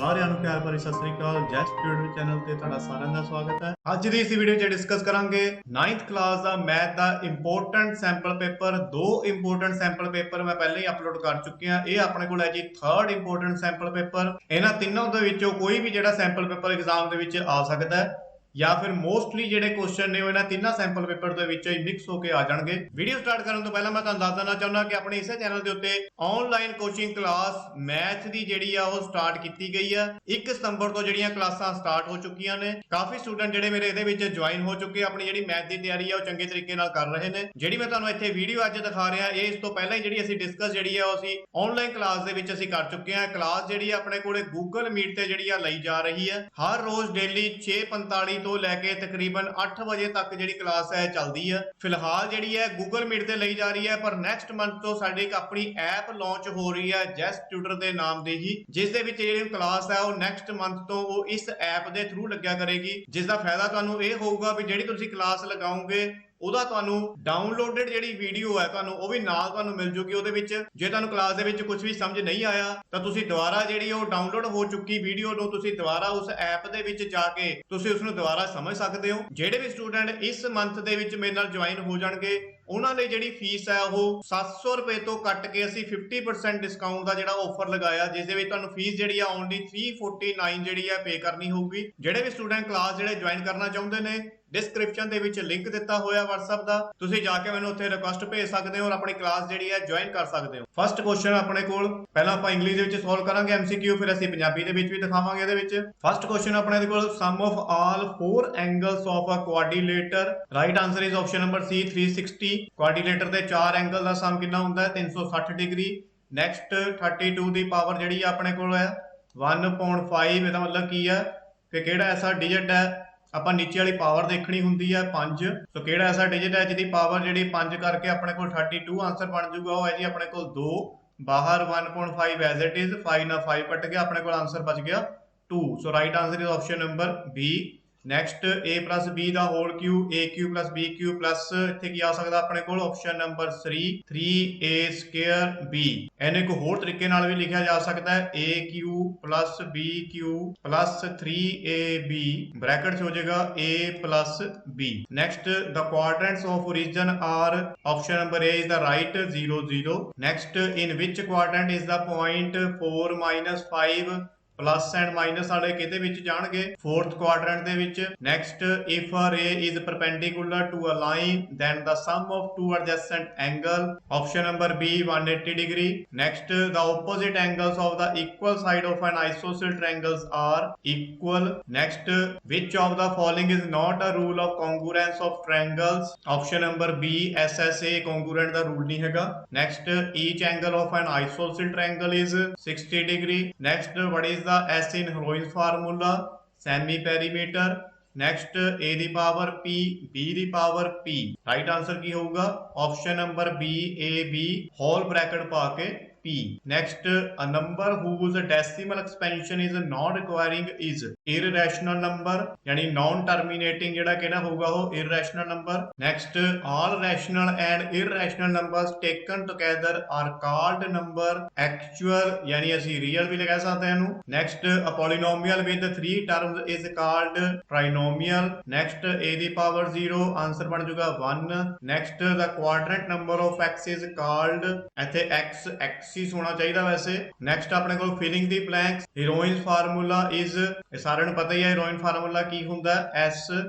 ਸਾਰਿਆਂ ਨੂੰ ਪਿਆਰ ਭਰੀ ਸਤਿ ਸ੍ਰੀ ਅਕਾਲ। ਜੈਸ ਟਿਊਟਰ ਚੈਨਲ ਤੇ ਤੁਹਾਡਾ ਸਾਰਿਆਂ ਦਾ ਸਵਾਗਤ ਹੈ। ਅੱਜ ਦੀ ਇਸ ਵੀਡੀਓ 'ਚ ਡਿਸਕਸ ਕਰਾਂਗੇ 9th ਕਲਾਸ ਦਾ ਮੈਥ ਦਾ ਇੰਪੋਰਟੈਂਟ ਸੈਂਪਲ ਪੇਪਰ। ਦੋ ਇੰਪੋਰਟੈਂਟ ਸੈਂਪਲ ਪੇਪਰ ਮੈਂ ਪਹਿਲਾਂ ਹੀ ਅਪਲੋਡ ਕਰ ਚੁੱਕਿਆ। ਇਹ ਆਪਣੇ ਕੋਲ ਹੈ ਜੀ 3rd ਇੰਪੋਰਟੈਂਟ ਸੈਂਪਲ ਪੇਪਰ। ਇਹਨਾਂ ਤਿੰਨੋਂ ਦੇ ਵਿੱਚੋਂ ਕੋਈ ਵੀ ਜਿਹੜਾ ਸੈਂਪਲ ਪੇਪਰ ਐਗਜ਼ਾਮ ਦੇ ਵਿੱਚ ਆ ਸਕਦਾ ਹੈ ਜਾਂ ਫਿਰ ਮੋਸਟਲੀ ਜਿਹੜੇ ਕੁਐਸਚਨ ਨੇ ਉਹ ਇਹਨਾਂ ਤਿੰਨਾਂ ਸੈਂਪਲ ਪੇਪਰ ਦੇ ਵਿੱਚ ਹੀ ਮਿਕਸ ਹੋ ਕੇ ਆ ਜਾਣਗੇ। ਵੀਡੀਓ ਸਟਾਰਟ ਕਰਨ ਤੋਂ ਪਹਿਲਾਂ ਮੈਂ ਤੁਹਾਨੂੰ ਦੱਸ ਦੇਣਾ ਚਾਹੁੰਦਾ ਕਿ ਆਪਣੇ ਇਸੇ ਚੈਨਲ ਦੇ ਉੱਤੇ ਆਨਲਾਈਨ ਕੋਚਿੰਗ ਕਲਾਸ ਮੈਥ ਦੀ ਜਿਹੜੀ ਆ ਉਹ ਸਟਾਰਟ ਕੀਤੀ ਗਈ ਆ। 1 ਸਤੰਬਰ ਤੋਂ ਜਿਹੜੀਆਂ ਕਲਾਸਾਂ ਸਟਾਰਟ ਹੋ ਚੁੱਕੀਆਂ ਨੇ। ਕਾਫੀ ਸਟੂਡੈਂਟ ਜਿਹੜੇ ਮੇਰੇ ਇਹਦੇ ਵਿੱਚ ਜੁਆਇਨ ਹੋ ਚੁੱਕੇ ਆਪਣੀ ਜਿਹੜੀ ਮੈਥ ਦੀ ਤਿਆਰੀ ਆ ਉਹ ਚੰਗੇ ਤਰੀਕੇ ਨਾਲ ਕਰ ਰਹੇ ਨੇ। ਜਿਹੜੀ ਮੈਂ ਤੁਹਾਨੂੰ ਇੱਥੇ ਵੀਡੀਓ ਅੱਜ ਦਿਖਾ ਰਿਹਾ ਇਹ ਇਸ ਤੋਂ ਪਹਿਲਾਂ ਹੀ ਜਿਹੜੀ ਅਸੀਂ ਡਿਸਕਸ ਜਿਹੜੀ ਆ ਉਹ ਅਸੀਂ ਆਨਲਾਈਨ ਕਲਾਸ ਦੇ ਵਿੱਚ ਅਸੀਂ ਕਰ ਚੁੱਕੇ ਹਾਂ। ਕਲਾਸ ਜਿਹੜੀ ਆ ਆਪਣੇ ਕੋਲੇ Google Meet ਤੇ ਜਿਹੜੀ ਆ ਲਈ ਜਾ ਰਹੀ ਹੈ। ਹਰ ਰੋਜ਼ ਡੇਲੀ 6:45 ਤੋਂ ਲੈ ਕੇ ਤਕਰੀਬਨ 8 ਵਜੇ ਤੱਕ ਜਿਹੜੀ ਕਲਾਸ ਹੈ ਚੱਲਦੀ ਹੈ। ਫਿਲਹਾਲ ਜਿਹੜੀ ਹੈ Google Meet ਤੇ ਲਈ ਜਾ ਰਹੀ ਹੈ, ਪਰ ਨੈਕਸਟ ਮੰਥ ਤੋਂ ਸਾਡੀ ਇੱਕ ਆਪਣੀ ਐਪ ਲਾਂਚ ਹੋ ਰਹੀ ਹੈ ਜੈਸ ਟਿਊਟਰ ਦੇ ਨਾਮ ਦੇ ਹੀ, ਜਿਸ ਦੇ ਵਿੱਚ ਜਿਹੜੀ ਕਲਾਸ ਹੈ ਉਹ ਨੈਕਸਟ ਮੰਥ ਤੋਂ ਉਹ ਇਸ ਐਪ ਦੇ ਥਰੂ ਲੱਗਿਆ ਕਰੇਗੀ। ਜਿਸ ਦਾ ਫਾਇਦਾ ਤੁਹਾਨੂੰ ਇਹ ਹੋਊਗਾ ਵੀ ਜਿਹੜੀ ਤੁਸੀਂ ਕਲਾਸ ਲਗਾਓਗੇ ਉਹਦਾ ਤੁਹਾਨੂੰ ਡਾਊਨਲੋਡਡ ਜਿਹੜੀ ਵੀਡੀਓ ਹੈ ਤੁਹਾਨੂੰ ਉਹ ਵੀ ਨਾਲ ਤੁਹਾਨੂੰ ਮਿਲ ਜੂਗੀ। ਉਹਦੇ ਵਿੱਚ ਜੇ ਤੁਹਾਨੂੰ ਕਲਾਸ ਦੇ ਵਿੱਚ ਕੁਝ ਵੀ ਸਮਝ ਨਹੀਂ ਆਇਆ ਤਾਂ ਤੁਸੀਂ ਦੁਬਾਰਾ ਜਿਹੜੀ ਉਹ ਡਾਊਨਲੋਡ ਹੋ ਚੁੱਕੀ ਵੀਡੀਓ ਨੂੰ ਤੁਸੀਂ ਦੁਬਾਰਾ ਉਸ ਐਪ ਦੇ ਵਿੱਚ ਜਾ ਕੇ ਤੁਸੀਂ ਉਸ ਨੂੰ ਦੁਬਾਰਾ ਸਮਝ ਸਕਦੇ ਹੋ। ਜਿਹੜੇ ਵੀ ਸਟੂਡੈਂਟ ਇਸ ਮੰਥ ਦੇ ਵਿੱਚ ਮੇਰੇ ਨਾਲ ਜੁਆਇਨ ਹੋ ਜਾਣਗੇ ਉਹਨਾਂ ਲਈ ਜਿਹੜੀ ਫੀਸ ਹੈ ਉਹ 700 ਰੁਪਏ ਤੋਂ ਕੱਟ ਕੇ ਅਸੀਂ 50% ਡਿਸਕਾਊਂਟ ਦਾ ਜਿਹੜਾ ਆਫਰ ਲਗਾਇਆ, ਜਿਸ ਦੇ ਵਿੱਚ ਤੁਹਾਨੂੰ ਫੀਸ ਜਿਹੜੀ ਆ ਓਨਲੀ 349 ਜਿਹੜੀ ਆ ਪੇ ਕਰਨੀ ਹੋਊਗੀ। ਜਿਹੜੇ ਵੀ ਸਟੂਡੈਂਟ ਕਲਾਸ ਜਿਹੜੇ ਜੁਆਇਨ ਕਰਨਾ ਚਾਹੁੰਦੇ ਨੇ ਡਿਸਕ੍ਰਿਪਸ਼ਨ ਦੇ ਵਿੱਚ ਲਿੰਕ ਦਿੱਤਾ ਹੋਇਆ WhatsApp ਦਾ, ਤੁਸੀਂ ਜਾ ਕੇ ਮੈਨੂੰ ਉੱਥੇ ਰਿਕੁਐਸਟ ਭੇਜ ਸਕਦੇ ਹੋ ਔਰ ਆਪਣੀ ਕਲਾਸ ਜਿਹੜੀ ਹੈ ਜੁਆਇਨ ਕਰ ਸਕਦੇ ਹੋ। ਫਸਟ ਕੁਐਸਚਨ ਆਪਣੇ ਕੋਲ ਪਹਿਲਾਂ ਆਪਾਂ ਇੰਗਲਿਸ਼ ਦੇ ਵਿੱਚ ਸੋਲਵ ਕਰਾਂਗੇ MCQ, ਫਿਰ ਅਸੀਂ ਪੰਜਾਬੀ ਦੇ ਵਿੱਚ ਵੀ ਦਿਖਾਵਾਂਗੇ। ਇਹਦੇ ਵਿੱਚ ਫਸਟ ਕੁਐਸਚਨ ਆਪਣੇ ਦੇ ਕੋਲ sum of all 4 angles of a quadrilateral. Right answer is option number C 360। Quadrilateral ਦੇ 4 ਐਂਗਲ ਦਾ ਸਮ ਕਿੰਨਾ ਹੁੰਦਾ ਹੈ 360 ਡਿਗਰੀ। ਨੈਕਸਟ 32 ਦੀ ਪਾਵਰ ਜਿਹੜੀ ਆ ਆਪਣੇ ਕੋਲ ਹੈ 1.5। ਇਹਦਾ ਮਤਲਬ ਕੀ ਹੈ ਕਿ ਕਿਹੜਾ ਐਸਾ ਡਿਜਿਟ ਹੈ, ਆਪਾਂ ਨੀਚੇ ਵਾਲੀ ਪਾਵਰ ਦੇਖਣੀ ਹੁੰਦੀ ਹੈ 5। ਸੋ ਕਿਹੜਾ ਐਸਾ ਡਿਜਿਟ ਹੈ ਜਿਹਦੀ ਪਾਵਰ ਜਿਹੜੀ 5 ਕਰਕੇ ਆਪਣੇ ਕੋਲ 32 ਆਨਸਰ ਬਣ ਜਾਊਗਾ। ਉਹ ਹੈ ਜੀ ਆਪਣੇ ਕੋਲ 2, ਬਾਹਰ 1.5 ਐਜ਼ ਇਟ ਇਜ਼, 5 ਨਾਲ 5 ਕੱਟ ਗਿਆ, ਆਪਣੇ ਕੋਲ ਆਨਸਰ ਬਚ ਗਿਆ 2। So right answer is option number B। Next a plus b ਦਾ whole cube, aq plus bq plus ਇੱਥੇ ਕੀ ਆ ਸਕਦਾ ਆਪਣੇ ਕੋਲ option number 3 3a square b। ਇਹਨੂੰ ਇੱਕ ਹੋਰ ਤਰੀਕੇ ਨਾਲ ਵੀ ਲਿਖਿਆ ਜਾ ਸਕਦਾ ਹੈ aq plus bq plus 3ab, bracket 'ਚ ਹੋ ਜਾਏਗਾ a plus b। Next the quadrants of origin are option number A is the right 0 0। next in which quadrant is the point 4 minus 5 plus and minus ਵਾਲੇ ਕਿਹਦੇ ਵਿੱਚ ਜਾਣਗੇ 4th quadrant ਦੇ ਵਿੱਚ। Next if ray is perpendicular to a line then the sum of two adjacent angle, option number B 180 degree. Next the opposite angles of the equal side of an isosceles triangles are equal. Next which of the following is not a rule of congruence of triangles, option number B SSA congruent ਦਾ rule ਨਹੀਂ ਹੈਗਾ। Next each angle of an isosceles triangle is 60 degree. Next what is the S in Heroin's formula, semi perimeter। next a ਦੀ power p, b ਦੀ power p। Right answer ਕੀ ਹੋਊਗਾ option number B AB whole bracket ਪਾ ਕੇ p। next a number whose decimal expansion is not requiring is irrational number, यानी non terminating ਜਿਹੜਾ ਕਿਹੜਾ ਹੋਊਗਾ ਉਹ irrational number। next all rational and irrational numbers taken together are called number actual, यानी ਅਸੀਂ real ਵੀ ਲਗਾ ਸਕਦੇ ਹਾਂ ਇਹਨੂੰ। next a polynomial with 3 terms is called trinomial। next a ਦੀ ਪਾਵਰ 0 ਆਨਸਰ ਬਣ ਜਾਊਗਾ 1। next the quadrant number of x is called, ਇੱਥੇ x एक्सिस होना चाहिए वैसे। नेक्स्ट अपने को filling the blanks. Heron formula is, सारे पता ही है हीरोइन फार्मूला की होंदा है s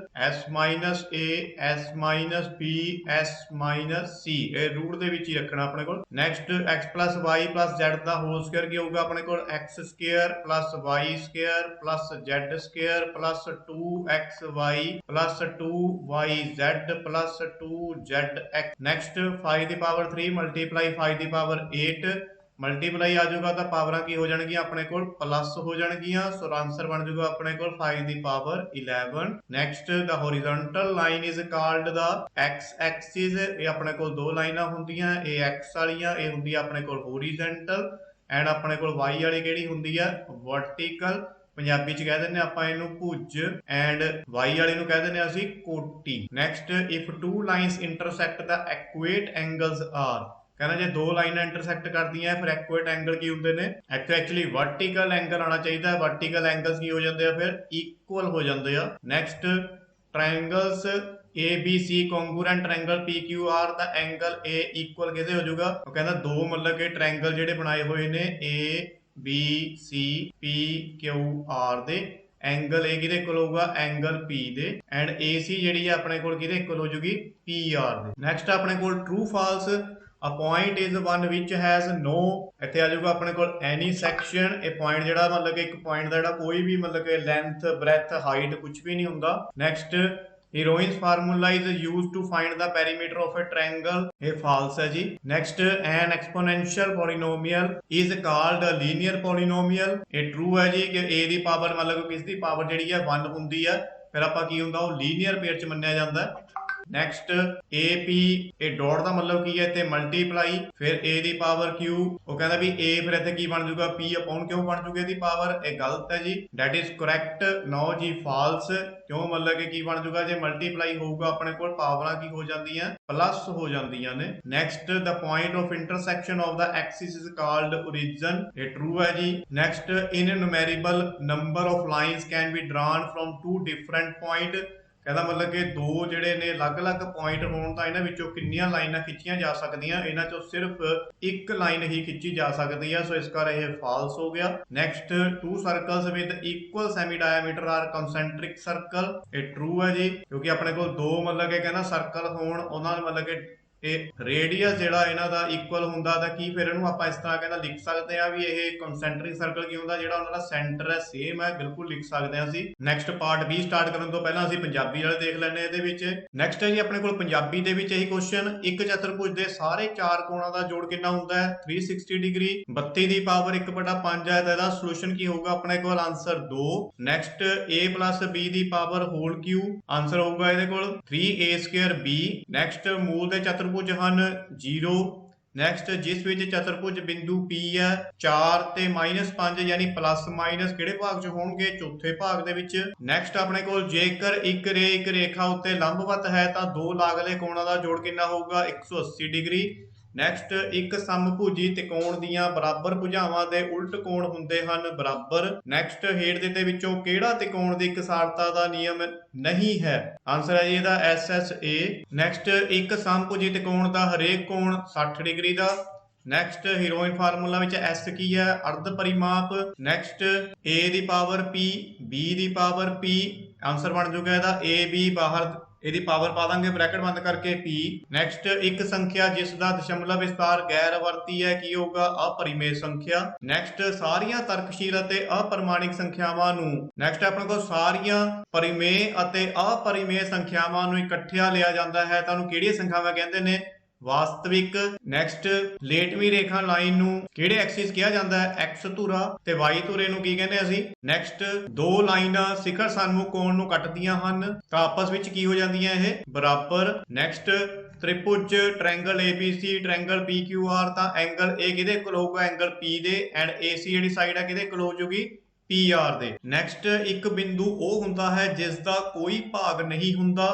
s minus a s minus b s minus c, ਇਹ रूट ਦੇ ਵਿੱਚ ਹੀ ਰੱਖਣਾ ਆਪਣੇ ਕੋਲ। Next x plus y plus z ਦਾ ਹੋਲ ਸਕੁਅਰ ਕੀ ਹੋਊਗਾ ਆਪਣੇ ਕੋਲ x square plus y square plus z square plus 2xy plus 2yz plus 2zx। Next 5 ਦੀ power 3 multiply 5 ਦੀ power 8 multiply ਆ ਜਾਊਗਾ ਤਾਂ ਪਾਵਰਾਂ ਕੀ ਹੋ ਜਾਣਗੀਆਂ ਆਪਣੇ ਕੋਲ ਪਲੱਸ ਹੋ ਜਾਣਗੀਆਂ। ਸੋ ਆਨਸਰ ਬਣ ਜਾਊਗਾ ਆਪਣੇ ਕੋਲ 5 ਦੀ power 11। Next the horizontal line is called the x Axis. ਇਹ ਆਪਣੇ ਕੋਲ ਦੋ ਲਾਈਨਾਂ ਹੁੰਦੀਆਂ, ਇਹ x ਵਾਲੀਆਂ ਇਹ ਹੁੰਦੀ ਆ ਆਪਣੇ ਕੋਲ ਹੋਰੀਜ਼ੋਨਟਲ, ਐਂਡ ਆਪਣੇ ਕੋਲ y ਵਾਲੀ ਕਿਹੜੀ ਹੁੰਦੀ ਆ ਵਰਟੀਕਲ। ਪੰਜਾਬੀ ਚ ਕਹਿ ਦਿੰਦੇ ਆਪਾਂ ਇਹਨੂੰ ਭੁਜ, ਐਂਡ y ਵਾਲੇ ਨੂੰ ਕਹਿ ਦਿੰਦੇ ਅਸੀਂ ਕੋਟੀ। Next if two lines intersect the equate angles are, कहना जे दो लाइनां इंटरसैक्ट करदियां फिर एक्यूरेट एंगल की हुंदे ने ਇੱਥੇ एक्चुअली वर्टिकल एंगल आना चाहिए वर्टिकल एंगल्स की हो जाते हैं फिर इक्वल हो जाते हैं next triangles A B C congruent triangle P Q R the angle A equal किहदे हो जाऊगा ਉਹ ਕਹਿੰਦਾ ਦੋ मतलब कि ट्रायंगल ਜਿਹੜੇ ਬਣਾਏ ਹੋਏ ਨੇ A B C P Q R ਦੇ एंगल ए किहदे इक्वल होगा एंगल पी दे एंड ए सी ਜਿਹੜੀ ਹੈ ਆਪਣੇ ਕੋਲ ਕਿਹਦੇ ਇਕੁਅਲ ਹੋ ਜੂਗੀ पी आर ਦੇ ਨੈਕਸਟ ਆਪਣੇ ਕੋਲ true false a point is one which has no ਇੱਥੇ ਆ ਜਾਊਗਾ ਆਪਣੇ ਕੋਲ any section ਇਹ ਪੁਆਇੰਟ ਜਿਹੜਾ ਮਤਲਬ ਕਿ ਇੱਕ ਪੁਆਇੰਟ ਦਾ ਜਿਹੜਾ ਕੋਈ ਵੀ ਮਤਲਬ ਕਿ ਲੈਂਥ ਬ੍ਰੈਥ ਹਾਈਟ ਕੁਝ ਵੀ ਨਹੀਂ ਹੁੰਦਾ next Heroin's formula is used to find the perimeter of a triangle ਇਹ false ਹੈ ਜੀ next an exponential polynomial is called a linear polynomial ਇਹ true ਹੈ ਜੀ ਕਿ a ਦੀ ਪਾਵਰ ਮਤਲਬ ਕਿਸ ਦੀ ਪਾਵਰ ਜਿਹੜੀ ਹੈ 1 ਹੁੰਦੀ ਹੈ ਫਿਰ ਆਪਾਂ ਕੀ ਹੁੰਦਾ ਉਹ ਲੀਨੀਅਰ ਪੇਅਰ ਚ ਮੰਨਿਆ ਜਾਂਦਾ ਹੈ ਨੈਕਸਟ AP ਇਹ ਡਾਟ ਦਾ ਮਤਲਬ ਕੀ ਹੈ ਤੇ ਮਲਟੀਪਲਾਈ ਫਿਰ A ਦੀ ਪਾਵਰ Q ਉਹ ਕਹਿੰਦਾ ਵੀ A ਫਿਰ ਇੱਥੇ ਕੀ ਬਣ ਜਾਊਗਾ P ਅਪੋਨ ਕਿਉਂ ਬਣ ਜੂਗਾ ਇਹਦੀ ਪਾਵਰ ਇਹ ਗਲਤ ਹੈ ਜੀ that is correct ਨੋ ਜੀ ਫਾਲਸ ਕਿਉਂ ਮਤਲਬ ਕਿ ਕੀ ਬਣ ਜੂਗਾ ਜੇ ਮਲਟੀਪਲਾਈ ਹੋਊਗਾ ਆਪਣੇ ਕੋਲ ਪਾਵਰਾਂ ਕੀ ਹੋ ਜਾਂਦੀਆਂ ਪਲੱਸ ਹੋ ਜਾਂਦੀਆਂ ਨੇ next the point of intersection of the axis is called origin ਇਹ true ਹੈ ਜੀ next innumerable number of lines can be drawn from two different point कहता मतलब कि दो ਜਿਹੜੇ ਨੇ ਅਲੱਗ-ਅਲੱਗ ਪੁਆਇੰਟ ਹੋਣ ਤਾਂ ਇਹਨਾਂ ਵਿੱਚੋਂ ਕਿੰਨੀਆਂ ਲਾਈਨਾਂ ਖਿੱਚੀਆਂ ਜਾ ਸਕਦੀਆਂ ਇਹਨਾਂ ਚੋਂ ਸਿਰਫ ਇੱਕ ਲਾਈਨ ਹੀ ਖਿੱਚੀ ਜਾ ਸਕਦੀ ਹੈ ਸੋ ਇਸ ਕਰ ਇਹ ਫਾਲਸ ਹੋ ਗਿਆ next two circles with equal semi diameter are concentric circle ਇਹ ਟਰੂ ਹੈ ਜੀ ਕਿਉਂਕਿ ਆਪਣੇ ਕੋਲ ਦੋ ਮਤਲਬ ਕਿ ਕਹਿੰਦਾ ਸਰਕਲ ਹੋਣ ਉਹਨਾਂ ਦੇ ਮਤਲਬ ਕਿ ਇਹ ਰੇਡੀਅਸ ਜਿਹੜਾ ਇਹਨਾਂ ਦਾ ਇਕੁਅਲ ਹੁੰਦਾ ਤਾਂ ਕੀ ਫਿਰ ਇਹਨੂੰ ਆਪਾਂ ਇਸ ਤਰ੍ਹਾਂ ਕਹਿੰਦਾ ਲਿਖ ਸਕਦੇ ਆ ਵੀ ਇਹ ਕਨਸੈਂਟ੍ਰਿਕ ਸਰਕਲ ਕੀ ਹੁੰਦਾ ਜਿਹੜਾ ਉਹਨਾਂ ਦਾ ਸੈਂਟਰ ਹੈ ਸੇਮ ਹੈ ਬਿਲਕੁਲ ਲਿਖ ਸਕਦੇ ਆ ਅਸੀਂ ਨੈਕਸਟ ਪਾਰਟ B ਸਟਾਰਟ ਕਰਨ ਤੋਂ ਪਹਿਲਾਂ ਅਸੀਂ ਪੰਜਾਬੀ ਵਾਲੇ ਦੇਖ ਲੈਣੇ ਇਹਦੇ ਵਿੱਚ ਨੈਕਸਟ ਹੈ ਜੀ ਆਪਣੇ ਕੋਲ ਪੰਜਾਬੀ ਦੇ ਵਿੱਚ ਇਹੀ ਕੁਐਸਚਨ ਇੱਕ ਚਤੁਰਭੁਜ ਦੇ ਸਾਰੇ ਚਾਰ ਕੋਣਾਂ ਦਾ ਜੋੜ ਕਿੰਨਾ ਹੁੰਦਾ ਹੈ 360 ਡਿਗਰੀ 32 ਦੀ ਪਾਵਰ 1/5 ਹੈ ਤਾਂ ਇਹਦਾ ਸੋਲੂਸ਼ਨ ਕੀ ਹੋਊਗਾ ਆਪਣੇ ਕੋਲ ਆਨਸਰ 2 ਨੈਕਸਟ A + B ਦੀ ਪਾਵਰ ਹੋਲ ਕਿਊ ਆਨਸਰ ਹੋਊਗਾ ਇਹਦੇ ਕੋਲ 3A² B ਨੈਕਸਟ ਮੂਲ ਦੇ ਚਤੁਰਭੁਜ ਹਨ 0 ਨੈਕਸਟ ਜਿਸ ਵਿੱਚ ਚਤੁਰਭੁਜ ਬਿੰਦੂ P ਹੈ 4 ਤੇ -5 ਯਾਨੀ ਪਲੱਸ ਮਾਈਨਸ ਕਿਹੜੇ ਭਾਗ ਚ ਹੋਣਗੇ ਚੌਥੇ ਭਾਗ ਦੇ ਵਿੱਚ ਨੈਕਸਟ ਆਪਣੇ ਕੋਲ ਜੇਕਰ ਇੱਕ ਰੇਖਾ ਉੱਤੇ ਲੰਬਵਤ ਹੈ ਤਾਂ ਦੋ ਲਾਗਲੇ ਕੋਣਾਂ ਦਾ ਜੋੜ ਕਿੰਨਾ ਹੋਊਗਾ 180 ਡਿਗਰੀ ਨੈਕਸਟ ਇੱਕ ਸਮਭੁਜੀ ਤਿਕੋਣ ਦੀਆਂ ਬਰਾਬਰ ਭੁਜਾਵਾਂ ਦੇ ਉਲਟ ਕੋਣ ਹੁੰਦੇ ਹਨ ਬਰਾਬਰ ਨੈਕਸਟ ਹੇਠ ਦਿੱਤੇ ਵਿੱਚੋਂ ਕਿਹੜਾ ਤਿਕੋਣ ਦੀ ਇਕਸਾਰਤਾ ਦਾ ਨਿਯਮ ਨਹੀਂ ਹੈ ਆਨਸਰ ਹੈ ਜੀ ਇਹਦਾ SSA ਨੈਕਸਟ ਇੱਕ ਸਮਭੁਜੀ ਤਿਕੋਣ ਦਾ ਹਰੇਕ ਕੋਣ 60 ਡਿਗਰੀ ਦਾ ਨੈਕਸਟ ਹੀਰੋਇਨ ਫਾਰਮੂਲਾ ਵਿੱਚ S ਕੀ ਹੈ ਅਰਧ ਪਰਿਮਾਪ ਨੈਕਸਟ A ਦੀ ਪਾਵਰ P B ਦੀ ਪਾਵਰ P ਆਨਸਰ ਬਣ ਜੂਗਾ ਇਹਦਾ AB ਬਾਹਰ ਇਹਦੀ ਪਾਵਰ ਪਾ ਦਾਂਗੇ ਬ੍ਰੈਕਟ ਬੰਦ ਕਰਕੇ P ਨੈਕਸਟ ਇੱਕ ਸੰਖਿਆ ਜਿਸ ਦਾ ਦਸ਼ਮਲਵ ਵਿਸਤਾਰ ਗੈਰ ਵਰਤੀ ਹੈ ਕੀ ਹੋਊਗਾ ਅਪਰਿਮੇਯ ਸੰਖਿਆ ਨੈਕਸਟ ਸਾਰੀਆਂ ਤਰਕਸ਼ੀਲ ਅਤੇ ਅਪਰਿਮਾਣਿਕ ਸੰਖਿਆਵਾਂ ਨੂੰ ਨੈਕਸਟ ਆਪਣੇ ਕੋਲ ਸਾਰੀਆਂ ਪਰਿਮੇਯ ਅਤੇ ਅਪਰਿਮੇਯ ਸੰਖਿਆਵਾਂ ਨੂੰ ਇਕੱਠਿਆਂ ਲਿਆ ਜਾਂਦਾ ਹੈ ਤਾਂ ਉਹਨੂੰ ਕਿਹੜੀਆਂ ਸੰਖਿਆਵਾਂ ਕਹਿੰਦੇ ਨੇ ਵਾਸਤਵਿਕ ਨੈਕਸਟ ਲੇਟਵੀਂ ਰੇਖਾ ਲਾਈਨ ਨੂੰ ਕਿਹੜੇ ਐਕਸਿਸ ਕਿਹਾ ਜਾਂਦਾ ਹੈ x ਧੁਰਾ ਤੇ y ਧੁਰੇ ਨੂੰ ਕੀ ਕਹਿੰਦੇ ਅਸੀਂ ਨੈਕਸਟ ਦੋ ਲਾਈਨਾਂ ਸਿਖਰ ਸਨਮੁਖ ਕੋਣ ਨੂੰ ਕੱਟਦੀਆਂ ਹਨ ਤਾਂ ਆਪਸ ਵਿੱਚ ਕੀ ਹੋ ਜਾਂਦੀਆਂ ਇਹ ਬਰਾਬਰ ਨੈਕਸਟ ਤ੍ਰਿਭੁਜ ਟ੍ਰਾਇੰਗਲ ABC ਟ੍ਰਾਇੰਗਲ PQR ਤਾਂ ਐਂਗਲ A ਕਿਹਦੇ ਇਕੁਅਲ ਹੋਊਗਾ ਐਂਗਲ P ਦੇ ਐਂਡ AC ਜਿਹੜੀ ਸਾਈਡ ਹੈ ਕਿਹਦੇ ਇਕੁਅਲ ਹੋ ਜਾਊਗੀ PR ਦੇ ਨੈਕਸਟ ਇੱਕ ਬਿੰਦੂ ਉਹ ਹੁੰਦਾ ਹੈ ਜਿਸ ਦਾ ਕੋਈ ਭਾਗ ਨਹੀਂ ਹੁੰਦਾ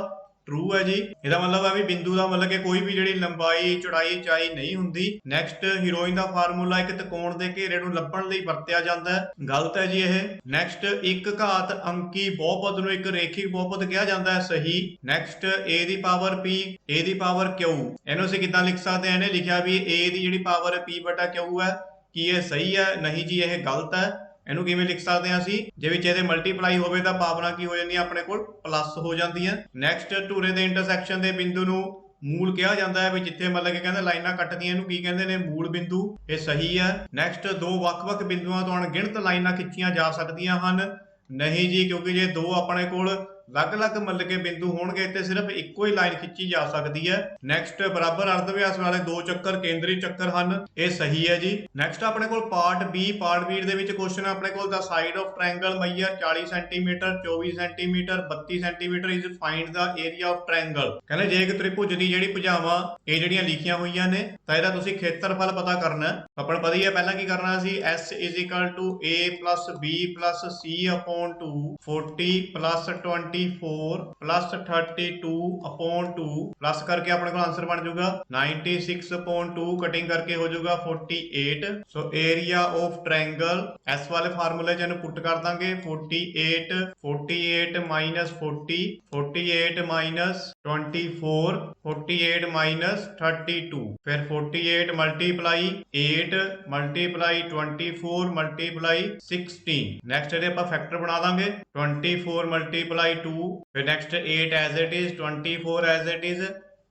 ट्रू है जी ਇਹਦਾ ਮਤਲਬ ਹੈ ਵੀ ਬਿੰਦੂ ਦਾ ਮਤਲਬ ਕਿ ਕੋਈ ਵੀ ਜਿਹੜੀ ਲੰਬਾਈ ਚੌੜਾਈ ਚਾਈ ਨਹੀਂ ਹੁੰਦੀ ਨੈਕਸਟ ਹੀਰੋਇਨ ਦਾ ਫਾਰਮੂਲਾ ਇੱਕ ਤਿਕੋਣ ਦੇ ਘੇਰੇ ਨੂੰ ਲੱਭਣ ਲਈ ਵਰਤਿਆ ਜਾਂਦਾ ਹੈ ਗਲਤ ਹੈ ਜੀ ਇਹ ਨੈਕਸਟ ਇੱਕ ਘਾਤ ਅੰਕੀ ਬਹੁਪਦ ਨੂੰ ਇੱਕ ਰੇਖਿਕ ਬਹੁਪਦ ਕਿਹਾ ਜਾਂਦਾ ਹੈ ਸਹੀ ਨੈਕਸਟ A ਦੀ ਪਾਵਰ P A ਦੀ ਪਾਵਰ Q ਇਹਨੂੰ ਅਸੀਂ ਕਿੱਦਾਂ ਲਿਖ ਸਕਦੇ ਹਾਂ ਇਹਨੇ ਲਿਖਿਆ ਵੀ A ਦੀ ਜਿਹੜੀ ਪਾਵਰ P/Q ਹੈ ਕੀ ਇਹ ਸਹੀ ਹੈ ਨਹੀਂ ਜੀ ਇਹ ਗਲਤ ਹੈ ਇਹਨੂੰ ਕਿਵੇਂ ਲਿਖ ਸਕਦੇ ਹਾਂ ਅਸੀਂ ਜੇ ਵਿੱਚ ਇਹਦੇ ਮਲਟੀਪਲਾਈ ਹੋਵੇ ਤਾਂ ਪਾਵਰਾਂ ਕੀ ਹੋ ਜਾਂਦੀਆਂ ਆਪਣੇ ਕੋਲ ਪਲੱਸ ਹੋ ਜਾਂਦੀਆਂ ਨੈਕਸਟ ਧੁਰੇ ਦੇ ਇੰਟਰਸੈਕਸ਼ਨ ਦੇ ਬਿੰਦੂ ਨੂੰ ਮੂਲ ਕਿਹਾ ਜਾਂਦਾ ਹੈ ਵੀ ਜਿੱਥੇ ਮਤਲਬ ਕਿ ਕਹਿੰਦੇ ਲਾਈਨਾਂ ਕੱਟਦੀਆਂ ਇਹਨੂੰ ਕੀ ਕਹਿੰਦੇ ਨੇ ਮੂਲ ਬਿੰਦੂ ਇਹ ਸਹੀ ਹੈ ਨੈਕਸਟ ਦੋ ਵੱਖ-ਵੱਖ ਬਿੰਦੂਆਂ ਤੋਂ ਅਣਗਿਣਤ ਲਾਈਨਾਂ ਖਿੱਚੀਆਂ ਜਾ ਸਕਦੀਆਂ ਹਨ ਨਹੀਂ ਜੀ ਕਿਉਂਕਿ ਜੇ ਦੋ ਆਪਣੇ ਕੋਲ ਅਲੱਗ-ਅਲੱਗ ਮਤਲਬ ਕਿ ਬਿੰਦੂ ਹੋਣਗੇ ਤੇ ਸਿਰਫ ਇੱਕੋ ਹੀ ਲਾਈਨ ਖਿੱਚੀ ਜਾ ਸਕਦੀ ਹੈ ਨੈਕਸਟ ਬਰਾਬਰ ਅਰਧ ਵਿਆਸ ਵਾਲੇ ਦੋ ਚੱਕਰ ਕੇਂਦਰੀ ਚੱਕਰ ਹਨ ਇਹ ਸਹੀ ਹੈ ਜੀ ਨੈਕਸਟ ਆਪਣੇ ਕੋਲ ਪਾਰਟ B ਦੇ ਵਿੱਚ ਕੁਐਸਚਨ ਆਪਣੇ ਕੋਲ ਦਾ ਸਾਈਡ ਆਫ ਟ੍ਰਾਇੰਗਲ ਮਈਅਰ 40 centimetre 24 centimetre 32 centimetre is find the area of triangle ਕਹਿੰਦੇ ਜੇ ਇੱਕ ਤ੍ਰਿਭੁਜ ਦੀ ਜਿਹੜੀ ਭੁਜਾਵਾਂ ਇਹ ਜਿਹੜੀਆਂ ਲਿਖੀਆਂ ਹੋਈਆਂ ਨੇ ਤਾਂ ਇਹਦਾ ਤੁਸੀਂ ਖੇਤਰਫਲ ਪਤਾ ਕਰਨਾ ਹੈ ਆਪਾਂ ਨੂੰ ਪਤਾ ਹੀ ਹੈ ਪਹਿਲਾਂ ਕੀ ਕਰਨਾ ਸੀ S = A + B + C/2 40 + 20 24 plus 32 upon 2 plus करके अपने को आंसर बन जाऊगा 96 अपॉन 2 कटिंग करके हो जाऊगा 48। So area of triangle S वाले फार्मूले च पुट कर देंगे 48 48 माइनस 40 48 माइनस 24 48 माइनस 32 फिर 48 मल्टीप्लाई 8 मल्टीप्लाई 24 मल्टीप्लाई 16। नेक्स्ट ये फैक्टर बना देंगे 24 मल्टीप्लाई 2 फिर next 8 as it is 24 as it is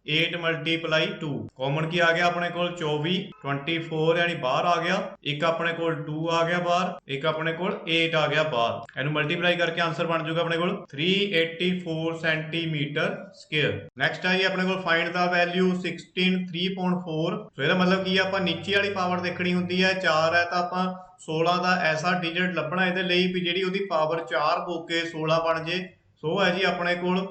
8 multiply 2 common की आ गया अपने को 24 24 यानी बाहर आ गया एक अपने को 2 आ गया बाहर एक अपने को 8 आ गया बाहर एनु मल्टीप्लाई करके आंसर बन जाऊगा अपने को 384 सेंटीमीटर स्क्वायर। नेक्स्ट है जी अपने को फाइंड द वैल्यू 16 3.4। सो ਇਹਦਾ मतलब ਕੀ ਆਪਾਂ ਨੀਚੇ ਵਾਲੀ ਪਾਵਰ ਦੇਖਣੀ ਹੁੰਦੀ ਹੈ 4 ਹੈ ਤਾਂ ਆਪਾਂ 16 ਦਾ ਐਸਾ ਡਿਜਿਟ ਲੱਭਣਾ ਇਹਦੇ ਲਈ ਵੀ ਜਿਹੜੀ ਉਹਦੀ ਪਾਵਰ 4 ਹੋ ਕੇ 16 ਬਣ ਜੇ। ਸੋ ਹੈ ਜੀ ਆਪਣੇ ਕੋਲ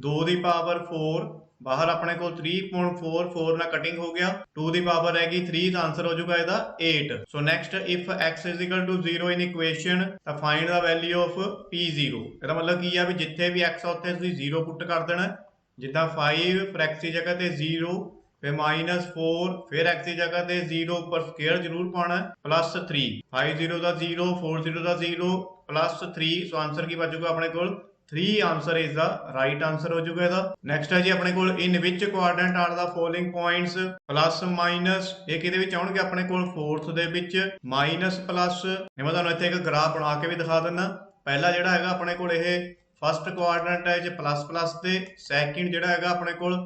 2 ਦੀ ਪਾਵਰ 4 बाहर अपने को 3.44 ना कटिंग हो गया 2 दी पावर रहेगी 3 तो आंसर हो जाएगा ਇਹਦਾ 8। So next if x is equal to 0 in equation ਤਾਂ find the value of p0। ਇਹਦਾ मतलब ਕੀ ਆ ਵੀ ਜਿੱਥੇ ਵੀ x ਆ ਉੱਥੇ ਤੁਸੀਂ 0 ਪੁੱਟ ਕਰ ਦੇਣਾ ਜਿੱਦਾਂ 5 ਫਿਰ x ਦੀ ਜਗ੍ਹਾ ਤੇ 0 फिर -4 फिर x की जगह ते 0 पर स्क्वायर जरूर पाना +3 5 0 का 0 4 0 का 0 +3। सो आंसर की बचूगा अपने को 3 answer is the right answer हो जाएगा ਇਹਦਾ। नेक्स्ट है जी अपने को in which quadrant are the following points plus minus ਇਹ ਕਿਹਦੇ ਵਿੱਚ ਆਉਣਗੇ ਆਪਣੇ ਕੋਲ 4th ਦੇ ਵਿੱਚ ਮਾਈਨਸ ਪਲੱਸ। ਇਹ ਮੈਂ ਤੁਹਾਨੂੰ ਇੱਥੇ ਇੱਕ ਗ੍ਰਾਫ ਬਣਾ ਕੇ ਵੀ ਦਿਖਾ ਦਿੰਦਾ। ਪਹਿਲਾ ਜਿਹੜਾ ਹੈਗਾ ਆਪਣੇ ਕੋਲ ਇਹ ਫਸਟ ਕੁਆਡਰੈਂਟ ਹੈ ਜੇ ਪਲੱਸ ਪਲੱਸ ਤੇ ਸੈਕਿੰਡ ਜਿਹੜਾ ਹੈਗਾ ਆਪਣੇ ਕੋਲ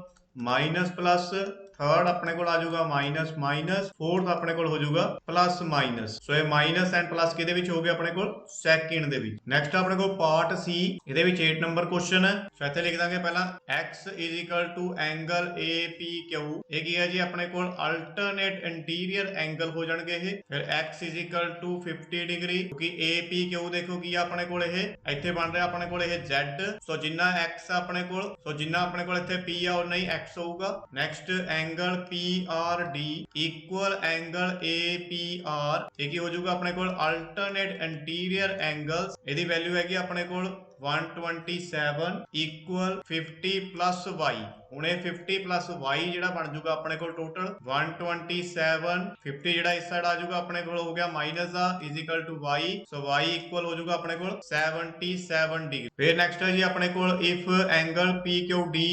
ਮਾਈਨਸ ਪਲੱਸ थर्ड अपने को आ जाऊगा माइनस माइनस फोर्थ अपने को हो जाऊगा प्लस माइनस। सो ये माइनस एंड प्लस किहदे विच हो गया अपने को सेकंड दे विच। नेक्स्ट अपने को पार्ट सी इहदे विच 8 नंबर क्वेश्चन है। सो इत्थे लिख दांगे पहला x is equal to angle APQ ये की है जी अपने को अल्टरनेट इंटीरियर एंगल हो जाणगे ये। फिर x is equal to 50 degree क्योंकि APQ देखो की अपने को ये इत्थे बन रहा अपने को ये z। सो जिन्ना x अपने को सो जिन्ना अपने को इत्थे p आ उन्ना ही x होगा। Next angle PRD equal angle APR ये की हो जाऊगा अपने को अल्टरनेट इंटीरियर एंगल्स ਇਹਦੀ वैल्यू हैगी अपने को 127 इक्वल 50 प्लस y। ਹੁਣ ਇਹ 50 प्लस y ਜਿਹੜਾ ਬਣ ਜਾਊਗਾ ਆਪਣੇ ਕੋਲ ਟੋਟਲ 127 50 ਜਿਹੜਾ ਇਸ ਸਾਈਡ ਆ ਜਾਊਗਾ ਆਪਣੇ ਕੋਲ ਹੋ ਗਿਆ ਮਾਈਨਸ ਦਾ is equal to y। So y equal ਹੋ ਜਾਊਗਾ ਆਪਣੇ ਕੋਲ 77 ਡਿਗਰੀ। ਫਿਰ ਨੈਕਸਟ ਹੈ ਜੀ ਆਪਣੇ ਕੋਲ if angle PQD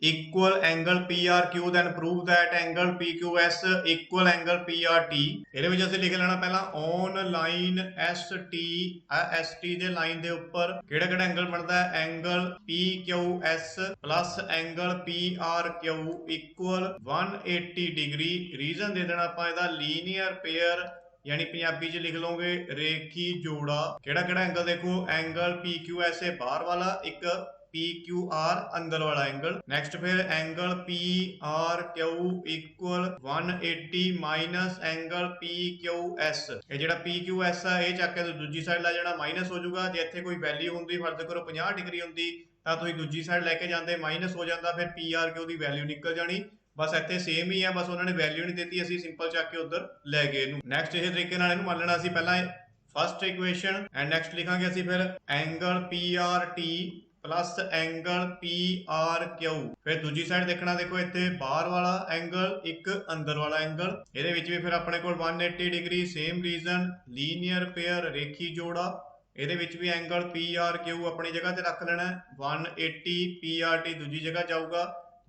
equal angle PRQ then prove that angle PQS equal angle PRT। ਇਹਦੇ ਵਿੱਚ ਅਸੀਂ ਲਿਖ ਲੈਣਾ ਪਹਿਲਾਂ on line ST ST ਦੇ ਲਾਈਨ ਦੇ ਉੱਪਰ ਕਿਹੜਾ ਕਿਹੜਾ ਐਂਗਲ ਬਣਦਾ ਹੈ angle PQS plus angle PRQ equal 180 degree. Reason ਦੇ ਦੇਣਾ ਆਪਾਂ ਇਹਦਾ ਲੀਨੀਅਰ ਪੇਅਰ यानी पंजाबी च लिख लोगे रेखी जोड़ा। केड़ा केड़ा एंगल देखो एंगल PQS है बाहर वाला एक PQR अंदर वाला एंगल। नेक्स्ट फिर angle PRQ equal 180 minus angle PQS। ये जेड़ा PQS है ये चक के दूजी साइड ला जाना माइनस हो जाऊगा। जे इत्थे कोई वैल्यू हुंदी फर्ज करो 50 डिग्री हुंदी तां तुसीं दूजी साइड लैके जांदे माइनस हो जाता फिर PRQ दी वैल्यू निकल जानी। बस इत्थे सेम ही है बस उन्होंने वैल्यू नहीं दी असीं सिंपल चक के उधर लै गए। नैक्सट इस तरीके नाल इहनूं मान लेना असीं पहला फस्ट इक्वेशन एंड नैक्सट लिखांगे असीं फिर angle PRT plus angle PRQ। फिर दूजी साइड देखना देखो इत्थे बाहर वाला एंगल एक अंदर वाला एंगल इहदे विच भी फिर अपने कोल 180 degree same region linear pair रेखी जोड़ा। ਇਹਦੇ ਵਿੱਚ ਵੀ एंगल PRQ अपनी जगह ਤੇ रख लेना 180 PRT दूजी जगह जाऊगा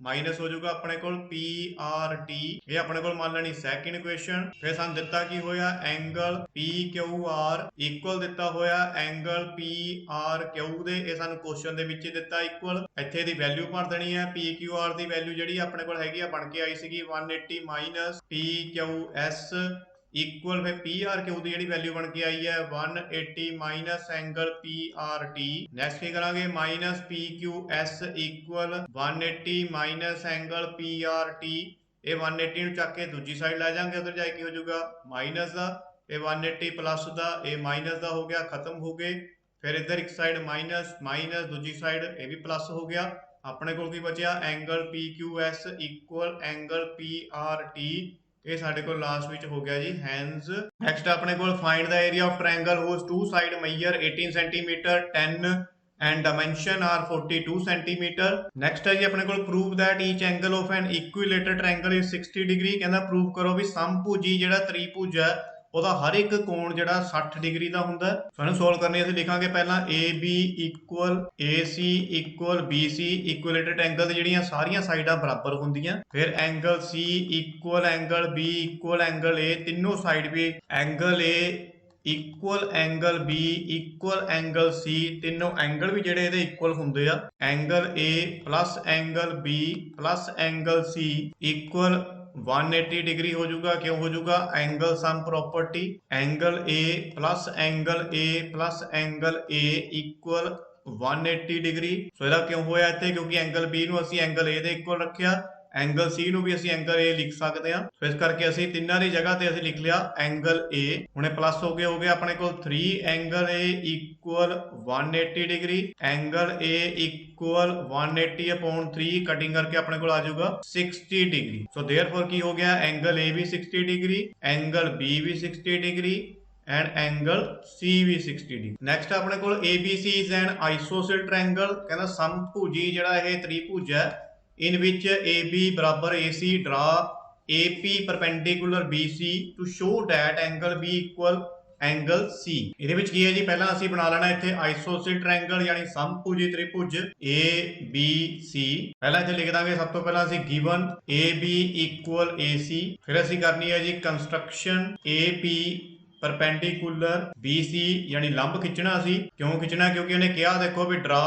माइनस हो जाऊगा अपने को PRT। ये अपने को मान लेनी सैकंड इक्वेशन। फिर सानू दिता की होया एंगल PQR इक्वल दिता होया एंगल PRQ दे। ये सानू क्वेश्चन दे विच दिता इक्वल इत्थे दी वैल्यू भर देनी है PQR दी वैल्यू जिहड़ी अपने को हैगी बन के आई सीगी 180 माइनस PQS इक्वल फिर PRQ की जी वैल्यू बन के आई है 180 माइनस एंगल PRT। नैक्सट की करांगे minus PQS equal 180 minus angle PRT। ये 180 नूं चक के दूजी साइड लै जाएंगे उधर जाके हो जाऊगा माइनस का ये 180 प्लस का ये माइनस का हो गया खत्म हो गए। फिर इधर एक साइड माइनस माइनस दूजी साइड ये भी प्लस हो गया। अपने को की बचा angle PQS equal angle PRT। ये साडे को लास्ट विच हो गया जी हैंड्स। नेक्स्ट अपने को find the area of triangle whose two side measure 18 centimetre 10 and dimension are 42 centimetre. Next है जी अपने को prove that each angle of an equilateral triangle is 60 degree. कहना प्रूव करो भी समभुजी ਜਿਹੜਾ ਤ੍ਰਿਭੁਜ ਹੈ ਉਹਦਾ ਹਰ ਇੱਕ ਕੋਣ ਜਿਹੜਾ 60 ਡਿਗਰੀ ਦਾ ਹੁੰਦਾ ਹੈ। ਸਾਨੂੰ ਸੋਲਵ ਕਰਨੀ ਅਸੀਂ ਲਿਖਾਂਗੇ ਪਹਿਲਾਂ AB equal AC equal BC equilateral angle ਦੀ ਜਿਹੜੀਆਂ ਸਾਰੀਆਂ ਸਾਈਡਾਂ ਬਰਾਬਰ ਹੁੰਦੀਆਂ। ਫਿਰ angle C equal angle B equal angle A, ਤਿੰਨੋਂ ਸਾਈਡ ਵੀ angle A equal angle B equal angle C, ਤਿੰਨੋਂ ਐਂਗਲ ਵੀ ਜਿਹੜੇ ਇਹਦੇ ਇਕੁਅਲ ਹੁੰਦੇ ਆ। Angle A plus angle B plus angle C equal 180 degree हो जाऊगा। क्यों हो जाऊगा? Angle sum property, angle A plus angle A equal 180 degree. सो ਇਹਦਾ ਕਿਉਂ ਹੋਇਆ ਇੱਥੇ? ਕਿਉਂਕਿ ਐਂਗਲ B ਨੂੰ ਅਸੀਂ ਐਂਗਲ A ਦੇ ਇਕੁਅਲ ਰੱਖਿਆ, एंगल C ਨੂੰ ਵੀ ਅਸੀਂ एंगल A ਲਿਖ ਸਕਦੇ ਹਾਂ। ਸੋ ਇਸ ਕਰਕੇ ਅਸੀਂ ਤਿੰਨਾਂ ਦੀ ਜਗ੍ਹਾ ਤੇ ਅਸੀਂ ਲਿਖ ਲਿਆ एंगल A। ਹੁਣੇ ਪਲੱਸ ਹੋ ਗਿਆ ਆਪਣੇ ਕੋਲ 3 angle A equal 180 degree, angle A equal 180 upon 3 cutting करके अपने को आ जाऊगा 60 डिग्री। सो देयरफॉर की हो गया एंगल A भी 60 डिग्री, एंगल B भी 60 डिग्री एंड एंगल C भी 60 डिग्री। नैक्सट अपने को ABC is an ISOCELL triangle. कहना समभुजी ਜਿਹੜਾ ਇਹ ਤ੍ਰਿਭੁਜ ਹੈ in which AB बराबर AC draw AP perpendicular BC to show that angle B equal angle C। ਇਹਦੇ ਵਿੱਚ ਕੀ ਹੈ ਜੀ? ਪਹਿਲਾਂ ਅਸੀਂ ਬਣਾ ਲੈਣਾ ਇੱਥੇ ਆਈਸੋਸੇਲ ਟ੍ਰਾਇੰਗਲ ਯਾਨੀ ਸਮਭੁਜੀ ਤ੍ਰਿਭੁਜ ABC। ਪਹਿਲਾਂ ਇੱਥੇ ਲਿਖ ਦਾਂਗੇ ਸਭ ਤੋਂ ਪਹਿਲਾਂ ਅਸੀਂ ਗਿਵਨ AB ਇਕੁਅਲ AC। ਫਿਰ ਅਸੀਂ ਕਰਨੀ ਹੈ ਜੀ ਕੰਸਟਰਕਸ਼ਨ AP परपेंडिकुलर BC यानी लंब खिंचना सी। क्यों खिंचना? क्योंकि उन्हें कहा देखो भी ड्रा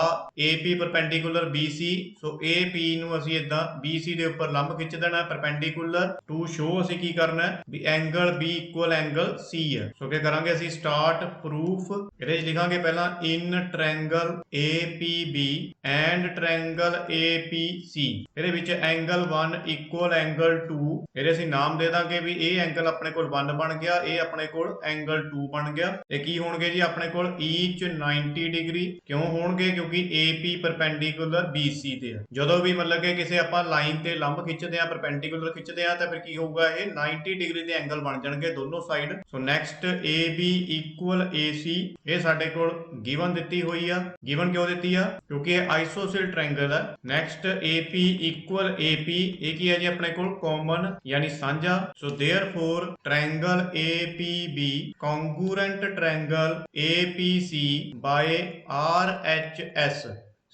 AP परपेंडिकुलर BC। सो AP ਨੂੰ ਅਸੀਂ ਇਦਾਂ BC ਦੇ ਉੱਪਰ ਲੰਬ ਖਿੱਚ ਦੇਣਾ परपेंडिकुलर टू शो ਅਸੀਂ ਕੀ ਕਰਨਾ ਹੈ ਵੀ angle B equal angle C ਹੈ। ਸੋ ਕੀ ਕਰਾਂਗੇ ਅਸੀਂ ਸਟਾਰਟ ਪ੍ਰੂਫ। ਇਹਦੇ ਵਿੱਚ ਲਿਖਾਂਗੇ ਪਹਿਲਾਂ in triangle APB and triangle APC। ਇਹਦੇ ਵਿੱਚ ਐਂਗਲ 1 ਇਕੁਅਲ ਐਂਗਲ 2। ਇਹਦੇ ਅਸੀਂ ਨਾਮ ਦੇ ਦਾਂਗੇ ਵੀ ਇਹ ਐਂਗਲ ਆਪਣੇ ਕੋਲ 1 ਬਣ ਗਿਆ, ਇਹ ਆਪਣੇ ਕੋਲ एंगल 2 बन गया। ये की होणगे जी अपने कोल ईच 90 डिग्री। क्यों होणगे? क्योंकि AP परपेंडिकुलर BC ते है। जदों भी मतलब कि किसी आपां लाइन ते लंब खिंचदे आ परपेंडिकुलर खिंचदे आ तां फिर की होऊगा ये 90 डिग्री दे एंगल बन जाणगे दोनों साइड। सो नैक्सट AB इक्वल AC ये साडे कोल गिवन दित्ती होई आ। गिवन क्यों दित्ती आ? क्योंकि ये आइसोसेल ट्रायंगल है। नैक्सट AP इक्वल AP ये की है जी अपने कोल कॉमन यानी साझा। So therefore triangle APB congruent triangle APC by RHS।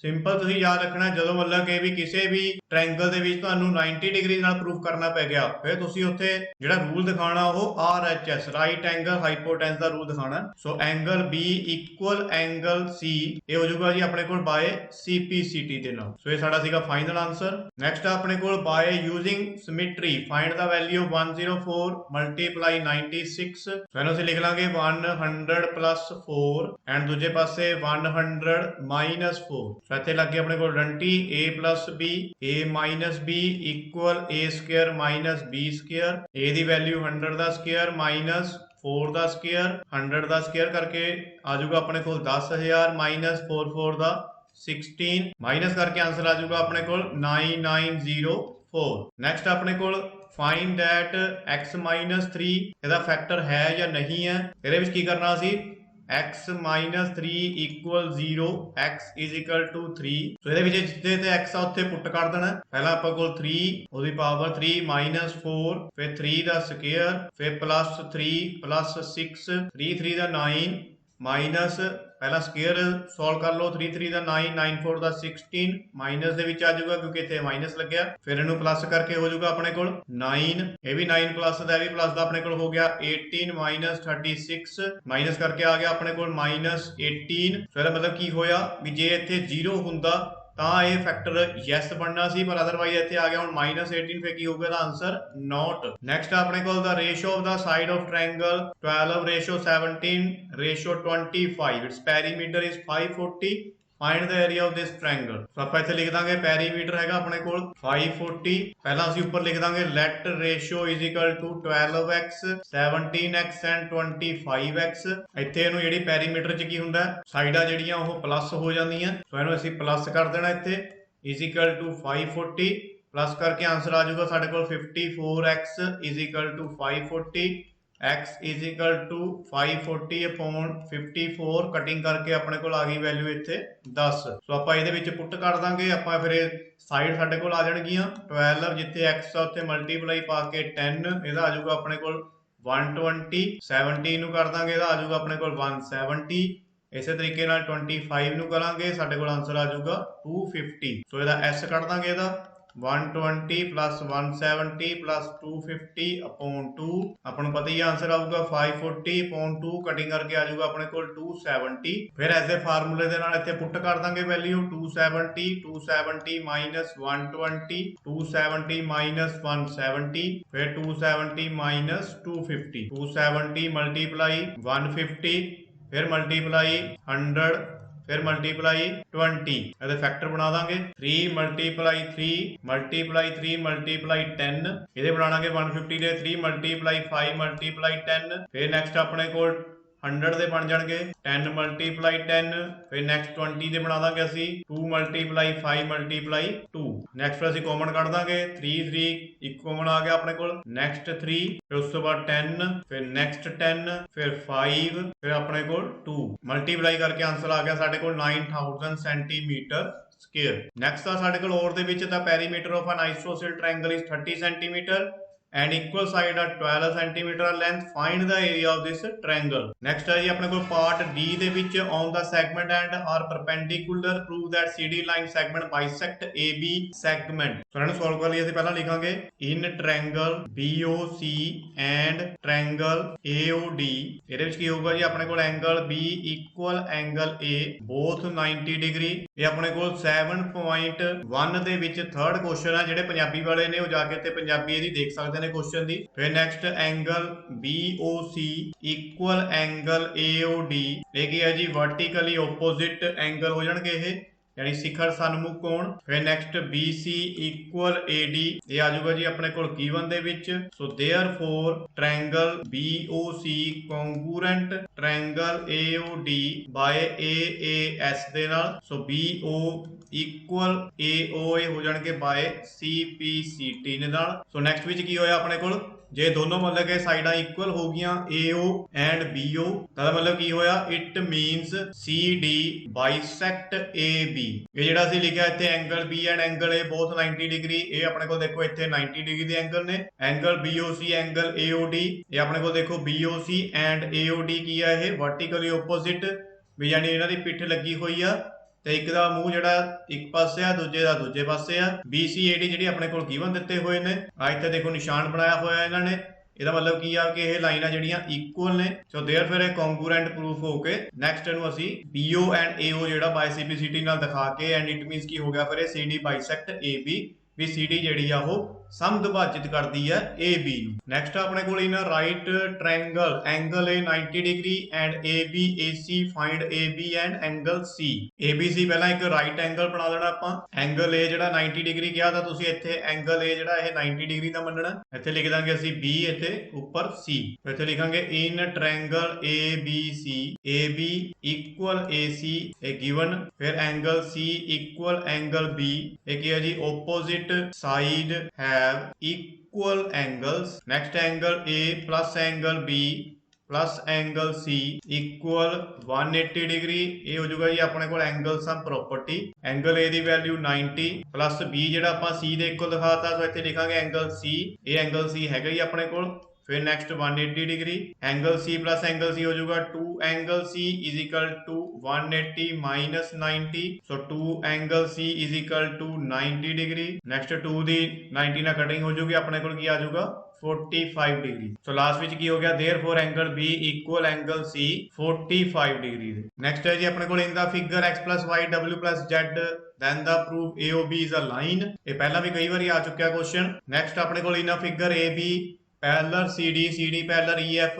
Simple ਤੁਸੀਂ ਯਾਦ ਰੱਖਣਾ ਜਦੋਂ ਮਤਲਬ ਕਿ ਵੀ ਕਿਸੇ ਵੀ ਟ੍ਰਾਇੰਗਲ ਦੇ ਵਿੱਚ ਤੁਹਾਨੂੰ 90 ਡਿਗਰੀ ਨਾਲ ਪ੍ਰੂਫ ਕਰਨਾ ਪੈ ਗਿਆ, ਫਿਰ ਤੁਸੀਂ ਉੱਥੇ ਜਿਹੜਾ ਰੂਲ ਦਿਖਾਣਾ ਉਹ RHS ਰਾਈਟ ਐਂਗਲ ਹਾਈਪੋਟੈਨਸ ਦਾ ਰੂਲ ਦਿਖਾਣਾ। So angle B equal angle C ਇਹ ਹੋ ਜਾਊਗਾ ਜੀ ਆਪਣੇ ਕੋਲ ਬਾਏ CPCT ਦੇ ਨਾਲ। ਸੋ ਇਹ ਸਾਡਾ ਸੀਗਾ ਫਾਈਨਲ ਆਨਸਰ। ਨੈਕਸਟ ਆਪਣੇ ਕੋਲ ਬਾਏ ਯੂਜ਼ਿੰਗ ਸਿਮੈਟਰੀ ਫਾਈਂਡ ਦਾ ਵੈਲਿਊ 104 ਮਲਟੀਪਲਾਈ 96। ਸੋ ਇਹਨੂੰ ਅਸੀਂ ਲਿਖ ਲਾਂਗੇ 100 ਪਲੱਸ 4 ਐਂਡ ਦੂਜੇ ਪਾਸੇ 100 ਮਾਈਨਸ 4। ਸੋ ਇੱਥੇ ਲੱਗ ਗਿਆ ਆਪਣੇ ਕੋਲ ਡੰਟੀ A plus B A minus B equal A square minus B square. A ਦੀ ਵੈਲਿਊ 100 ਦਾ ਸਕੁਅਰ ਮਾਈਨਸ 4 ਦਾ ਸਕੁਅਰ, 100 ਦਾ ਸਕੁਅਰ ਕਰਕੇ ਆ ਜਾਊਗਾ ਆਪਣੇ ਕੋਲ 10000 ਮਾਈਨਸ 4 ਦਾ 16 ਮਾਈਨਸ ਕਰਕੇ ਆंसर ਆ ਜਾਊਗਾ ਆਪਣੇ ਕੋਲ 9904। ਨੈਕਸਟ ਆਪਣੇ ਕੋਲ फाइंड दैट x माइनस 3 ਇਹਦਾ ਫੈਕਟਰ ਹੈ ਜਾਂ ਨਹੀਂ ਹੈ। ਇਹਦੇ ਵਿੱਚ ਕੀ ਕਰਨਾ ਸੀ x minus 3 equal 0 x is equal to 3। ਸੋ ਇਹਦੇ ਵਿੱਚ ਜਿੱਥੇ ਤੇ x ਆ ਉੱਥੇ ਪੁੱਟ ਕਰ ਦੇਣਾ। ਪਹਿਲਾਂ ਆਪਾਂ ਕੋਲ 3 ਉਹਦੀ ਪਾਵਰ 3 minus 4 ਫਿਰ 3 ਦਾ ਸਕੁਅਰ ਫਿਰ ਪਲੱਸ 3 ਪਲੱਸ 6 3 ਦਾ 9 ਮਾਈਨਸ ਪਹਿਲਾਂ ਸਕੁਅਰ ਸੋਲਵ ਕਰ ਲਓ 3 ਦਾ 9 9 4 ਦਾ 16 ਮਾਈਨਸ ਦੇ ਵਿੱਚ ਆ ਜਾਊਗਾ ਕਿਉਂਕਿ ਇੱਥੇ ਮਾਈਨਸ ਲੱਗਿਆ। ਫਿਰ ਇਹਨੂੰ ਪਲੱਸ ਕਰਕੇ ਹੋ ਜਾਊਗਾ ਆਪਣੇ ਕੋਲ 9 ਇਹ ਵੀ 9 ਪਲੱਸ ਦਾ ਵੀ ਪਲੱਸ ਦਾ ਆਪਣੇ ਕੋਲ ਹੋ ਗਿਆ 18 ਮਾਈਨਸ 36 ਮਾਈਨਸ ਕਰਕੇ ਆ ਗਿਆ ਆਪਣੇ ਕੋਲ ਮਾਈਨਸ 18। ਸੋ ਇਹਦਾ ਮਤਲਬ ਕੀ ਹੋਇਆ ਵੀ ਜੇ ਇੱਥੇ 0 ਹੁੰਦਾ ਤਾਂ ਇਹ ਫੈਕਟਰ ਯੈਸ ਬਣਨਾ ਸੀ ਪਰ ਅਦਰਵਾਈਜ਼ ਇੱਥੇ ਆ ਗਿਆ ਹੁਣ -18 ਫਿਰ ਕੀ ਹੋਊਗਾ ਦਾ ਆਨਸਰ ਨੋਟ। ਨੈਕਸਟ ਆਪਣੇ ਕੋਲ the ratio of the side of triangle 12:17:25 its perimeter is 540 find the area of this triangle. So ਆਪਾਂ ਇੱਥੇ ਲਿਖ ਦਾਂਗੇ ਪੈਰੀਮੀਟਰ ਹੈਗਾ ਆਪਣੇ ਕੋਲ 540। ਪਹਿਲਾਂ ਅਸੀਂ ਉੱਪਰ ਲਿਖ ਦਾਂਗੇ let ratio is equal to 12x 17x and 25x। ਇੱਥੇ ਇਹਨੂੰ ਜਿਹੜੀ ਪੈਰੀਮੀਟਰ ਚ ਕੀ ਹੁੰਦਾ ਸਾਈਡਾਂ ਜਿਹੜੀਆਂ ਉਹ ਪਲੱਸ ਹੋ ਜਾਂਦੀਆਂ ਸੋ ਇਹਨੂੰ ਅਸੀਂ ਪਲੱਸ ਕਰ ਦੇਣਾ ਇੱਥੇ ਇਜ਼ ਇਕੁਅਲ ਟੂ 540 ਪਲੱਸ ਕਰਕੇ ਆਨਸਰ ਆ ਜਾਊਗਾ ਸਾਡੇ ਕੋਲ 54x is equal to 540 x is equal to 540 upon 54 cutting करके अपने को आ गई वैल्यू इत्थे 10। सो आप ये पुट कर देंगे आप फिर साइड साडे कोल आ जाएगियां 12 जिथे x आ उत्थे मल्टीप्लाई पा के 10 इहदा आ जाऊगा अपने कोल 120 17 नूं कर देंगे इहदा आ जाऊगा अपने कोल 170 इस तरीके 25 नूं करांगे साडे कोल आंसर आ जाऊगा 250। सो इहदा s कट देंगे इहदा 120 प्लस 170 प्लस 250 अपॉन 2 अपन पता ही आंसर आऊगा 540 अपॉन 2 कटिंग करके आ जाऊगा अपने को 270। फिर ऐसे फार्मूले दे नाल इत्थे पुट कर देंगे वैल्यू 270 माइनस 120 270 माइनस 170 फिर 270 माइनस 250 270 मल्टीप्लाई 150 फिर मल्टीप्लाई 100 फिर मल्टीप्लाई 20 ਇਹਦੇ ਫੈਕਟਰ ਬਣਾ ਦਾਂਗੇ 3 ਮਲਟੀਪਲਾਈ 3 ਮਲਟੀਪਲਾਈ 3 ਮਲਟੀਪਲਾਈ 10 ਇਹਦੇ ਬਣਾਣਾਗੇ 150 ਦੇ 3 ਮਲਟੀਪਲਾਈ 5 ਮਲਟੀਪਲਾਈ 10 ਫਿਰ ਨੈਕਸਟ ਆਪਣੇ ਕੋਲ 100 ਦੇ ਬਣ ਜਾਣਗੇ 10 ਮਲਟੀਪਲਾਈ 10 ਫਿਰ ਨੈਕਸਟ 20 ਦੇ ਬਣਾ ਦਾਂਗੇ ਅਸੀਂ 2 ਮਲਟੀਪਲਾਈ 5 ਮਲਟੀਪਲਾਈ 2 ਨੈਕਸਟ ਅਸੀਂ ਕਾਮਨ ਕੱਢ ਦਾਂਗੇ 3 ਇੱਕ ਕਾਮਨ ਆ ਗਿਆ ਆਪਣੇ ਕੋਲ ਨੈਕਸਟ 3 ਫਿਰ ਉਸ ਤੋਂ ਬਾਅਦ 10 ਫਿਰ ਨੈਕਸਟ 10 ਫਿਰ 5 ਫਿਰ ਆਪਣੇ ਕੋਲ 2 ਮਲਟੀਪਲਾਈ ਕਰਕੇ ਆਨਸਰ ਆ ਗਿਆ ਸਾਡੇ ਕੋਲ 9000 ਸੈਂਟੀਮੀਟਰ ਸਕੁਅਰ। ਨੈਕਸਟ ਆ ਸਾਡੇ ਕੋਲ ਔਰ ਦੇ ਵਿੱਚ ਤਾਂ perimeter of an isosceles triangle is 30 centimetre and equal side are 12 cm length, find the area of this triangle। next है जी अपने को पार्ट D ਦੇ ਵਿੱਚ on the segment and are perpendicular prove that CD line segment bisect AB segment। ਸੋ ਇਹਨਾਂ ਨੂੰ solve ਕਰ ਲਈ ਅਸੀਂ ਪਹਿਲਾਂ ਲਿਖਾਂਗੇ in triangle BOC and triangle AOD ਇਹਦੇ ਵਿੱਚ ਕੀ ਹੋਊਗਾ ਜੀ ਆਪਣੇ ਕੋਲ angle B equal angle A both 90 degree. ਇਹ ਆਪਣੇ ਕੋਲ 7.1 ਦੇ ਵਿੱਚ ਥਰਡ ਕੁਐਸਚਨ ਹੈ ਜਿਹੜੇ ਪੰਜਾਬੀ ਵਾਲੇ ਨੇ ਉਹ ਜਾ ਕੇ ਤੇ ਪੰਜਾਬੀ ਇਹਦੀ ਦੇਖ ਸਕਦੇ ਨੇ क्वेश्चन दी। फिर next angle BOC equal angle AOD ये की है जी वर्टिकली ओपोजिट एंगल हो जाएंगे ये यानी शिखर सन्मुख कोण। फिर नेक्स्ट BC इक्वल AD ये आ जाऊगा जी अपने को गिवन दे विच। So therefore triangle BOC congruent triangle AOD by AAS दे नाल। सो BO इक्वल AOA हो जाएंगे बाय CPCT ने नाल। सो नेक्स्ट विच की होया अपने कोल जे दोनों मतलब के साइडां इक्वल हो गईयां AO एंड BO दा मतलब की होया इट मीनस CD बाइसेक्ट AB। ये जेड़ा ਅਸੀਂ ਲਿਖਿਆ ਇੱਥੇ angle B and angle A both 90 degree ਇਹ ਆਪਣੇ ਕੋਲ ਦੇਖੋ ਇੱਥੇ 90 ਡਿਗਰੀ ਦੇ ਐਂਗਲ ਨੇ। ਐਂਗਲ BOC ਐਂਗਲ AOD ਇਹ ਆਪਣੇ ਕੋਲ ਦੇਖੋ BOC ਐਂਡ AOD ਕੀ ਆ ਇਹ ਵਰਟੀਕਲੀ ਆਪੋਜ਼ਿਟ ਵੀ ਯਾਨੀ ਇਹਨਾਂ ਦੀ ਪਿੱਠ ਲੱਗੀ ਹੋਈ ਆ ਤੇ ਇੱਕ ਦਾ ਮੂੰਹ ਜਿਹੜਾ ਇੱਕ ਪਾਸੇ ਆ ਦੂਜੇ ਦਾ ਦੂਜੇ ਪਾਸੇ ਆ। BCAD ਜਿਹੜੀ ਆਪਣੇ ਕੋਲ ਗਿਵਨ ਦਿੱਤੇ ਹੋਏ ਨੇ ਆ ਇੱਥੇ ਦੇਖੋ ਨਿਸ਼ਾਨ ਬਣਾਇਆ ਹੋਇਆ ਇਹਨਾਂ ਨੇ ਇਹਦਾ मतलब ਕੀ ਆ ਕਿ ਇਹ ਲਾਈਨਾਂ ਜਿਹੜੀਆਂ ਇਕੁਅਲ ਨੇ। ਸੋ देयर ਫਿਰ ਇਹ ਕੌਂਗਰੂਐਂਟ ਪ੍ਰੂਫ ਹੋ ਕੇ ਨੈਕਸਟ ਨੂੰ ਅਸੀਂ BO ਐਂਡ AO ਜਿਹੜਾ ਬਾਈ CPCT ਨਾਲ ਦਿਖਾ ਕੇ ਐਂਡ ਇਟ ਮੀਨਸ ਕੀ ਹੋ ਗਿਆ ਫਿਰ ਇਹ CD ਬਾਈਸੈਕਟ AB ਵੀ CD ਜਿਹੜੀ ਆ ਉਹ ਸਮਦੁਭਾਜਿਤ ਕਰਦੀ ਹੈ AB ਨੂੰ। ਨੈਕਸਟ ਆਪਣੇ ਕੋਲ ਇਹਨਾਂ right triangle angle A 90 degree and ABAC find AB and angle C। ABC ਪਹਿਲਾਂ ਇੱਕ ਰਾਈਟ ਐਂਗਲ ਬਣਾ ਲੈਣਾ ਆਪਾਂ। ਐਂਗਲ A ਜਿਹੜਾ 90 ਡਿਗਰੀ ਕਿਹਾ ਤਾਂ ਤੁਸੀਂ ਇੱਥੇ ਐਂਗਲ A ਜਿਹੜਾ ਇਹ 90 ਡਿਗਰੀ ਦਾ ਮੰਨਣਾ। ਇੱਥੇ ਲਿਖ ਦਾਂਗੇ ਅਸੀਂ B ਇੱਥੇ ਉੱਪਰ C ਇੱਥੇ ਲਿਖਾਂਗੇ in triangle ABC AB equal AC ਇਹ ਗਿਵਨ ਫਿਰ angle C equal angle B ਇਹ ਕੀ ਹੈ ਜੀ opposite side have equal angles। next angle A plus angle B plus angle C equal 180 degree ये हो जाएगा जी अपने को angle sum property. Angle A the value 90 plus B ਜਿਹੜਾ ਆਪਾਂ C ਦੇ ਇਕੁਅਲ ਦਿਖਾਤਾ ਸੋ ਇੱਥੇ ਲਿਖਾਂਗੇ एंगल C ਇਹ एंगल C ਹੈਗਾ ਹੀ ਆਪਣੇ ਕੋਲ। फिर next 180 degree angle C plus angle C हो जाएगा 2 angle C is equal to 180 minus 90। So 2 angle C is equal to 90 degree. Next 2 दी 90 ना कटिंग हो जाएगी अपने को की आ जाएगा 45 डिग्री। सो लास्ट विच की हो गया therefore angle B equal angle C 45 degree. Next है जी अपने को in the figure x plus y w plus z then the proof AOB is a line। ये पहला भी कई बार आ चुका क्वेश्चन। नेक्स्ट अपने को in figure AB parallel CD parallel EF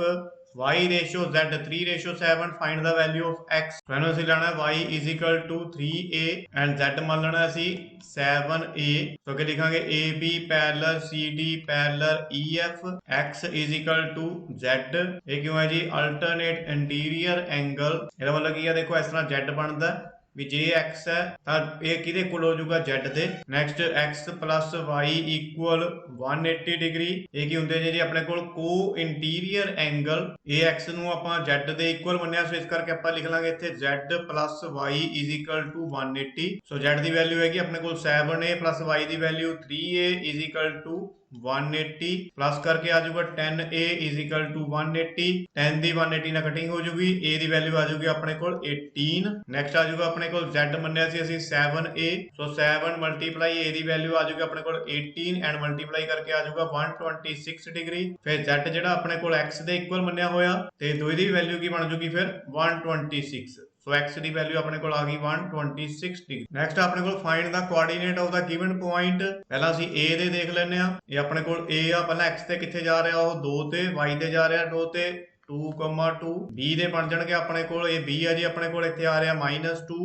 y ratio Z 3:7 find the value of x। मैंने ਅਸੀਂ ਲੈਣਾ y is equal to 3a and Z ਮੰਨ ਲੈਣਾ ਅਸੀਂ 7a। तो क्या लिखांगे AB parallel CD parallel EF x is equal to Z। ਇਹ ਕਿਉਂ ਹੈ ਜੀ ਅਲਟਰਨੇਟ ਇੰਟੀਰੀਅਰ ਐਂਗਲ ਇਹਦਾ मतलब ਕੀ ਹੈ देखो इस तरह Z ਬਣਦਾ ਵੀ ਜੇ x ਹੈ ਤਾਂ ਇਹ ਕਿਹਦੇ ਇਕੁਅਲ ਹੋ ਜਾਊਗਾ z ਦੇ। Next x plus y equal 180 degree, ਇਹ ਕੀ ਹੁੰਦੇ ਨੇ ਜੀ ਆਪਣੇ ਕੋਲ ਕੋ ਇੰਟੀਰੀਅਰ ਐਂਗਲ। ਇਹ x ਨੂੰ ਆਪਾਂ z ਦੇ ਇਕੁਅਲ ਮੰਨਿਆ, ਸੋ ਇਸ ਕਰਕੇ ਆਪਾਂ ਲਿਖ ਲਾਂਗੇ ਇੱਥੇ z plus y is equal to 180। So z ਦੀ ਵੈਲਿਊ ਹੈਗੀ ਆਪਣੇ ਕੋਲ 7a ਪਲੱਸ y ਦੀ value 3a is equal to 180 plus करके आ जाऊगा 10a इज इक्वल टू 180। 10 ਦੀ 180 ਨਾਲ ਕਟਿੰਗ ਹੋ ਜੂਗੀ, a ਦੀ ਵੈਲਿਊ ਆ ਜੂਗੀ ਆਪਣੇ ਕੋਲ 18। ਨੈਕਸਟ ਆ ਜੂਗਾ ਆਪਣੇ ਕੋਲ z ਮੰਨਿਆ ਸੀ ਅਸੀਂ 7a, ਸੋ 7 ਮਲਟੀਪਲਾਈ a ਦੀ ਵੈਲਿਊ ਆ ਜੂਗੀ ਆਪਣੇ ਕੋਲ 18 ਐਂਡ ਮਲਟੀਪਲਾਈ ਕਰਕੇ ਆ ਜੂਗਾ 126 ਡਿਗਰੀ। ਫਿਰ z ਜਿਹੜਾ ਆਪਣੇ ਕੋਲ x ਦੇ ਇਕੁਅਲ ਮੰਨਿਆ ਹੋਇਆ ਤੇ ਦੋਈ ਦੀ ਵੈਲਿਊ ਕੀ ਬਣ ਜੂਗੀ ਫਿਰ 126। ਸੋ x ਦੀ ਵੈਲਿਊ ਆਪਣੇ ਕੋਲ ਆ ਗਈ 126 ਡਿਗਰੀ। ਨੈਕਸਟ ਆਪਣੇ ਕੋਲ find the coordinate of the given point. ਪਹਿਲਾਂ ਅਸੀਂ a ਦੇ ਦੇਖ ਲੈਂਦੇ ਆ, ਇਹ ਆਪਣੇ ਕੋਲ a ਆ। ਪਹਿਲਾਂ x ਤੇ ਕਿੱਥੇ ਜਾ ਰਿਹਾ, ਉਹ 2 ਤੇ, y ਤੇ ਜਾ ਰਿਹਾ 2 ਤੇ 2,2। b ਦੇ ਬਣ ਜਾਣਗੇ ਆਪਣੇ ਕੋਲ, ਇਹ b ਆ ਜੀ ਆਪਣੇ ਕੋਲ, ਇੱਥੇ ਆ ਰਿਹਾ -2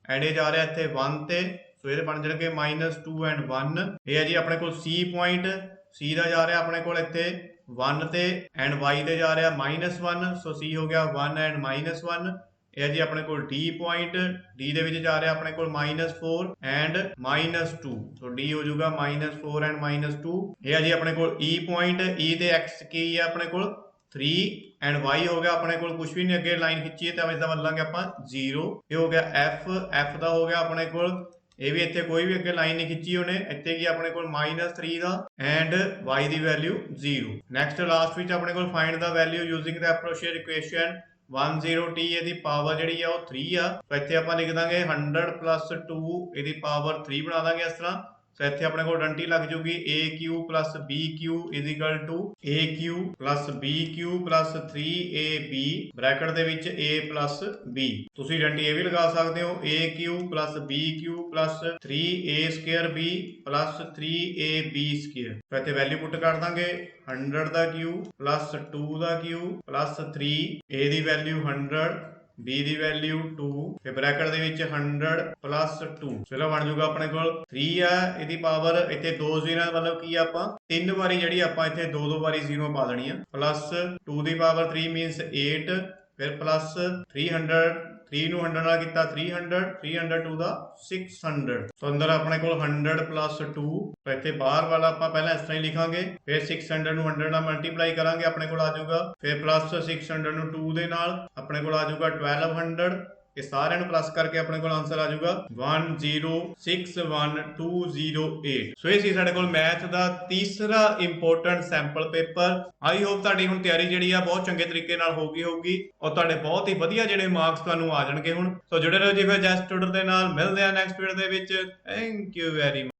ਐਂਡ ਇਹ ਜਾ ਰਿਹਾ ਇੱਥੇ 1 ਤੇ, ਸੋ ਇਹਦੇ ਬਣ ਜਾਣਗੇ -2 ਐਂਡ 1। ਇਹ ਹੈ ਜੀ ਆਪਣੇ ਕੋਲ c ਪੁਆਇੰਟ, c ਦਾ ਜਾ ਰਿਹਾ ਆਪਣੇ ਕੋਲ ਇੱਥੇ 1 ਤੇ ਐਂਡ y ਤੇ ਜਾ ਰਿਹਾ -1, ਸੋ c ਹੋ ਗਿਆ 1 ਐਂਡ -1। ਇਹ ਜੀ ਆਪਣੇ ਕੋਲ D ਪੁਆਇੰਟ, D ਦੇ ਵਿੱਚ ਜਾ ਰਿਹਾ ਆਪਣੇ ਕੋਲ -4 ਐਂਡ -2, ਸੋ D ਹੋ ਜਾਊਗਾ -4 ਐਂਡ -2। ਇਹ ਹੈ ਜੀ ਆਪਣੇ ਕੋਲ E ਪੁਆਇੰਟ, E ਤੇ x ਕੀ ਹੈ ਆਪਣੇ ਕੋਲ 3 ਐਂਡ y ਹੋ ਗਿਆ ਆਪਣੇ ਕੋਲ ਕੁਝ ਵੀ ਨਹੀਂ, ਅੱਗੇ ਲਾਈਨ ਖਿੱਚੀ ਹੈ ਤਾਂ ਇਸਦਾ ਬਦਲਾਂਗੇ ਆਪਾਂ 0। ਇਹ ਹੋ ਗਿਆ F ਦਾ ਹੋ ਗਿਆ ਆਪਣੇ ਕੋਲ, ਇਹ ਵੀ ਇੱਥੇ ਕੋਈ ਵੀ ਅੱਗੇ ਲਾਈਨ ਨਹੀਂ ਖਿੱਚੀ ਉਹਨੇ, ਇੱਥੇ ਕੀ ਆਪਣੇ ਕੋਲ -3 ਦਾ ਐਂਡ y ਦੀ ਵੈਲਿਊ 0। ਨੈਕਸਟ ਲਾਸਟ ਵਿੱਚ ਆਪਣੇ ਕੋਲ ਫਾਈਂਡ ਦਾ ਵੈਲਿਊ ਯੂਜ਼ਿੰਗ ਦਾ ਐਪਰੋਸ਼ੀਏਟ ਇਕੁਏਸ਼ਨ 10t, ਇਹਦੀ ਪਾਵਰ ਜਿਹੜੀ ਆ ਉਹ 3 ਆ, ਸੋ ਇੱਥੇ ਆਪਾਂ ਲਿਖ ਦਾਂਗੇ 100 ਪਲੱਸ 2 ਇਹਦੀ ਪਾਵਰ 3 ਬਣਾ ਦਾਂਗੇ ਇਸ ਤਰ੍ਹਾਂ। ਸੋ ਇੱਥੇ ਆਪਣੇ ਕੋਲ 20 ਲੱਗ ਜੂਗੀ aq plus bq is equal to aq plus bq plus 3ab bracket ਦੇ ਵਿੱਚ a ਪਲੱਸ b। ਤੁਸੀਂ 20 ਇਹ ਵੀ ਲਗਾ ਸਕਦੇ ਹੋ, aq plus bq plus 3a square b plus 3ab square. So ਇੱਥੇ ਵੈਲਿਊ ਪੁੱਟ ਕਰ ਦਾਂਗੇ 100 ਦਾ q ਪਲੱਸ 2 ਦਾ q ਪਲੱਸ 3, a ਦੀ ਵੈਲਿਊ 100, b ਦੀ ਵੈਲਿਊ 2, ਤੇ ਬ੍ਰੈਕਟ ਦੇ ਵਿੱਚ 100 ਪਲੱਸ 2, ਚਲੋ ਬਣ ਜਾਊਗਾ ਆਪਣੇ ਕੋਲ 3 ਆ ਇਹਦੀ ਪਾਵਰ, ਇੱਥੇ 2 ਜ਼ੀਰੋ ਮਤਲਬ ਕੀ ਆਪਾਂ 3 ਵਾਰੀ ਜਿਹੜੀ ਆਪਾਂ ਇੱਥੇ 2 ਵਾਰੀ ਜ਼ੀਰੋ ਪਾ ਦੇਣੀ ਆ, ਪਲੱਸ 2 ਦੀ ਪਾਵਰ 3 ਮੀਨਸ 8, ਫਿਰ ਪਲੱਸ 300, 3 ਨੂੰ 100 ਨਾਲ ਕੀਤਾ 300, 300 2 ਦਾ 600। ਸੋ ਅੰਦਰ ਆਪਣੇ ਕੋਲ 100 ਪਲੱਸ 2, ਇੱਥੇ ਬਾਹਰ ਵਾਲਾ ਆਪਾਂ ਪਹਿਲਾਂ ਇਸ ਤਰ੍ਹਾਂ ਹੀ ਲਿਖਾਂਗੇ, ਫਿਰ 600 ਨੂੰ 100 ਨਾਲ ਮਲਟੀਪਲਾਈ ਕਰਾਂਗੇ ਆਪਣੇ ਕੋਲ ਆ ਜਾਊਗਾ, ਫਿਰ ਪਲੱਸ 600 ਨੂੰ 2 ਦੇ ਨਾਲ ਆਪਣੇ ਕੋਲ ਆ ਜਾਊਗਾ 1200। ਇਹ ਸਾਰਿਆਂ ਨੂੰ ਪਲੱਸ ਕਰਕੇ ਆਪਣੇ ਕੋਲ ਆਨਸਰ ਆ ਜਾਊਗਾ 1061,208। ਸੋ ਇਹ ਸੀ ਸਾਡੇ ਕੋਲ ਮੈਥ ਦਾ ਤੀਸਰਾ important sample paper. I hope ਤੁਹਾਡੀ ਹੁਣ ਤਿਆਰੀ ਜਿਹੜੀ ਆ ਬਹੁਤ ਚੰਗੇ ਤਰੀਕੇ ਨਾਲ ਹੋਊਗੀ ਔਰ ਤੁਹਾਡੇ ਬਹੁਤ ਹੀ ਵਧੀਆ ਜਿਹੜੇ ਮਾਰਕਸ ਤੁਹਾਨੂੰ ਆ ਜਾਣਗੇ ਹੁਣ। ਸੋ ਜੁੜੇ ਰਹੋ ਜੀ ਫਿਰ ਜੈਸ ਟਿਊਟਰ ਦੇ ਨਾਲ, ਮਿਲਦੇ ਆ ਨੈਕਸਟ ਵੀਡੀਓ ਦੇ ਵਿੱਚ। Thank you very much.